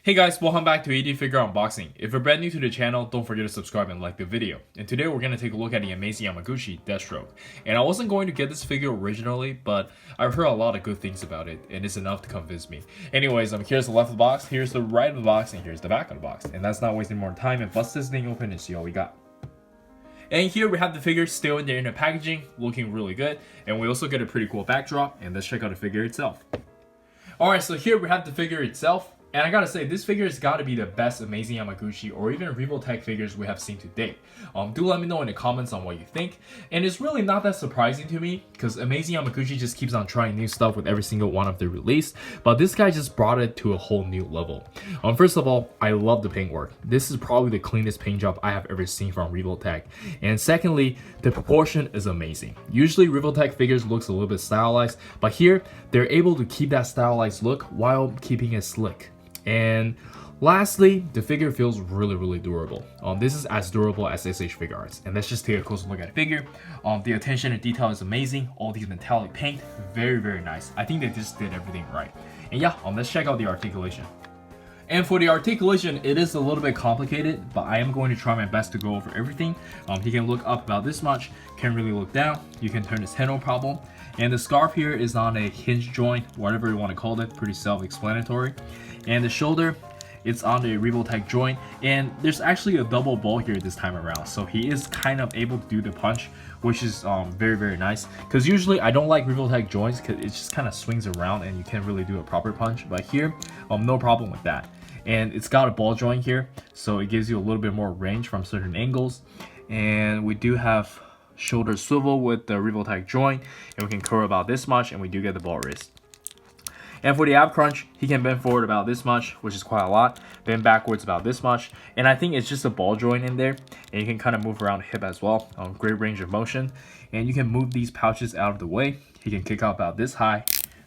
Hey guys, welcome back to 80 Figure Unboxing. If you're brand new to the channel, don't forget to subscribe and like the video. And today we're going to take a look at the amazing Yamaguchi Deathstroke. And I wasn't going to get this figure originally, but I've heard a lot of good things about it, and it's enough to convince me. Anyways, here's the left of the box, here's the right of the box, and here's the back of the box. And that's not wasting more time, and bust this thing open and see what we got. And here we have the figure still in the inner packaging, looking really good. And we also get a pretty cool backdrop, and let's check out the figure itself. Alright, so here we have the figure itself. And I gotta say, this figure has gotta be the best amazing Yamaguchi or even Revoltech figures we have seen to date. Do let me know in the comments on what you think. And it's really not that surprising to me, because amazing Yamaguchi just keeps on trying new stuff with every single one of their release. But this guy just brought it to a whole new level. First of all, I love the paint work. This is probably the cleanest paint job I have ever seen from Revoltech. And secondly, the proportion is amazing. Usually Revoltech figures looks a little bit stylized, but here they're able to keep that stylized look while keeping it slick. And lastly, the figure feels really durable. This is as durable as SH Figuarts. And let's just take a closer look at the figure. The attention to detail is amazing. All these metallic paint, very nice. I think they just did everything right. And yeah, let's check out the articulation. And for the articulation, it is a little bit complicated, but I am going to try my best to go over everything. He can look up about this much, can really look down. You can turn his head no problem. And the scarf here is on a hinge joint, whatever you want to call it, pretty self-explanatory. And the shoulder, it's on the Revoltech joint, and there's actually a double ball here this time around, so he is kind of able to do the punch, which is very nice, because usually I don't like Revoltech joints because it just kind of swings around and you can't really do a proper punch, but here no problem with that. And it's got a ball joint here, so it gives you a little bit more range from certain angles. And we do have shoulder swivel with the Revoltech joint, and we can curl about this much, and we do get the ball wrist. And for the ab crunch, he can bend forward about this much, which is quite a lot, bend backwards about this much, and I think it's just a ball joint in there, and you can kind of move around the hip as well. Great range of motion, and you can move these pouches out of the way. He can kick out about this high,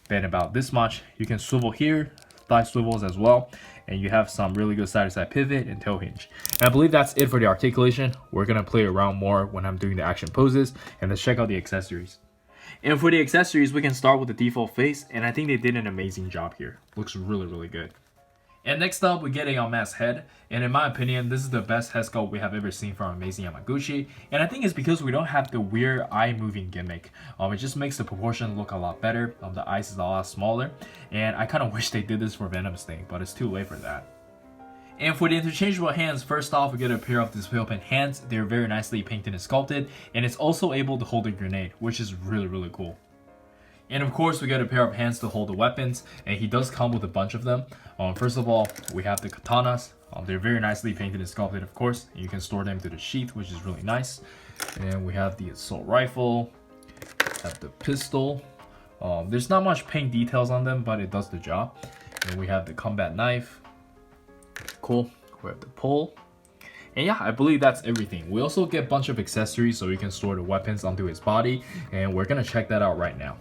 bend about this much. You can swivel here, thigh swivels as well, and you have some really good side-to-side pivot and toe hinge. And I believe that's it for the articulation. We're gonna play around more when I'm doing the action poses, and let's check out the accessories. And for the accessories, we can start with the default face, and I think they did an amazing job here. Looks really good. And next up, we get a unmasked head, and in my opinion, this is the best head sculpt we have ever seen from amazing Yamaguchi, and I think it's because we don't have the weird eye moving gimmick. It just makes the proportion look a lot better. The eyes is a lot smaller, and I kind of wish they did this for Venom's thing, but it's too late for that. And for the interchangeable hands, first off, we get a pair of display pen hands. They're very nicely painted and sculpted, and it's also able to hold a grenade, which is really cool. And of course, we get a pair of hands to hold the weapons, and he does come with a bunch of them. First of all, we have the katanas. They're very nicely painted and sculpted, of course, and you can store them to the sheath, which is really nice. And we have the assault rifle, have the pistol. There's not much paint details on them, but it does the job. And we have the combat knife. Cool. We have the pole. And yeah, I believe that's everything. We also get a bunch of accessories so we can store the weapons onto his body, and we're gonna check that out right now.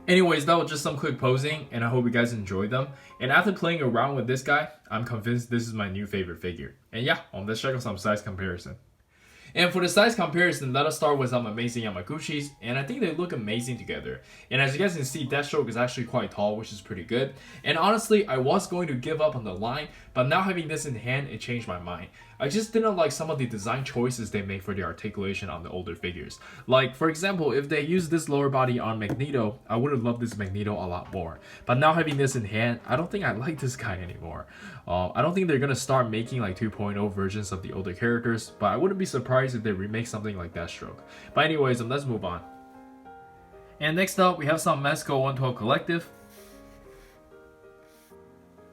Anyways, that was just some quick posing, and I hope you guys enjoyed them. And after playing around with this guy, I'm convinced this is my new favorite figure. And yeah, let's check out some size comparison. And for the size comparison, let us start with some amazing Yamaguchis, and I think they look amazing together. And as you guys can see, Deathstroke is actually quite tall, which is pretty good. And honestly, I was going to give up on the line, but now having this in hand, it changed my mind. I just didn't like some of the design choices they made for the articulation on the older figures. Like, for example, if they used this lower body on Magneto, I would have loved this Magneto a lot more. But now having this in hand, I don't think I like this guy anymore. I don't think they're gonna start making like 2.0 versions of the older characters, but I wouldn't be surprised if they remake something like Deathstroke. But anyways, let's move on. And next up, we have some Mexico 112 Collective.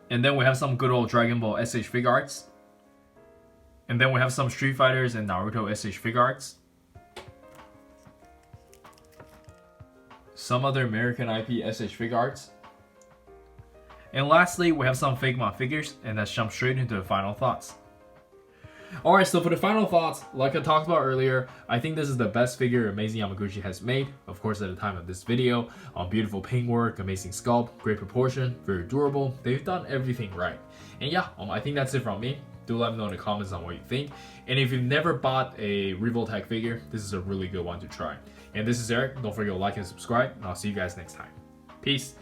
And then we have some good old Dragon Ball SH figure arts. And then we have some Street Fighters and Naruto SH figure arts. Some other American IP SH figure arts. And lastly, we have some Figma figures, and let's jump straight into the final thoughts. Alright, so for the final thoughts, like I talked about earlier, I think this is the best figure Amazing Yamaguchi has made, of course at the time of this video. Beautiful paintwork, amazing sculpt, great proportion, very durable. They've done everything right. And yeah, I think that's it from me. Do let me know in the comments on what you think. And if you've never bought a Revoltech figure, this is a really good one to try. And this is Eric. Don't forget to like and subscribe, and I'll see you guys next time. Peace.